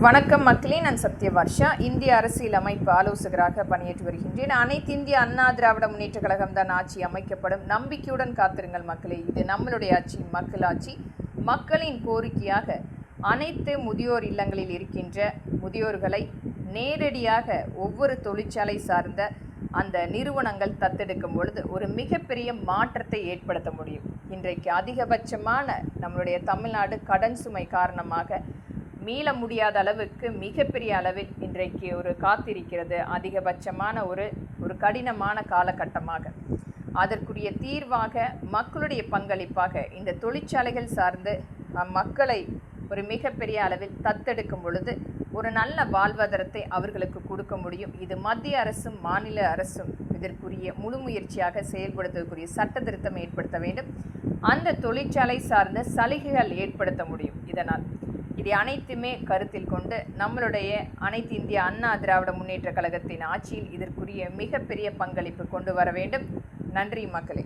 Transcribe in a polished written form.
வணக்கம் மக்களே, நான் சத்யவர்ஷா. இந்திய அரசியல் அமைப்பு ஆலோசகராக பணியாற்றி வருகின்றேன். அனைத்து இந்திய அண்ணா திராவிட முன்னேற்ற கழகம் தான் ஆட்சி அமைக்கப்படும். நம்பிக்கையுடன் காத்திருங்கள் மக்களே. இது நம்மளுடைய ஆட்சி, மக்களாட்சி. மக்களின் கோரிக்கையாக அனைத்து முதியோர் இல்லங்களில் இருக்கின்ற முதியோர்களை நேரடியாக ஒவ்வொரு தொழிற்சாலை சார்ந்த அந்த நிறுவனங்கள் தத்தெடுக்கும் பொழுது ஒரு மிகப்பெரிய மாற்றத்தை ஏற்படுத்த முடியும். இன்றைக்கு அதிகபட்சமான நம்மளுடைய தமிழ்நாடு கடன் சுமை காரணமாக மீள முடியாத அளவுக்கு மிகப்பெரிய அளவில் இன்றைக்கு ஒரு காத்திருக்கிறது. அதிகபட்சமான ஒரு கடினமான காலகட்டமாக அதற்குரிய தீர்வாக மக்களுடைய பங்களிப்பாக இந்த தொழிற்சாலைகள் சார்ந்து மக்களை ஒரு மிகப்பெரிய அளவில் தத்தெடுக்கும் பொழுது ஒரு நல்ல வாழ்வாதாரத்தை அவர்களுக்கு கொடுக்க முடியும். இது மத்திய அரசும் மாநில அரசும் இதற்குரிய முழு முயற்சியாக செயல்படுத்தக்கூடிய சட்ட திருத்தம் ஏற்படுத்த வேண்டும். அந்த தொழிற்சாலை சார்ந்த சலுகைகள் ஏற்படுத்த முடியும். இதனால் இது அனைத்துமே கருத்தில் கொண்டு நம்மளுடைய அனைத்து இந்திய அண்ணா திராவிட முன்னேற்ற கழகத்தின் ஆட்சியில் இதற்குரிய மிகப்பெரிய பங்களிப்பு கொண்டு வர வேண்டும். நன்றி மக்களே.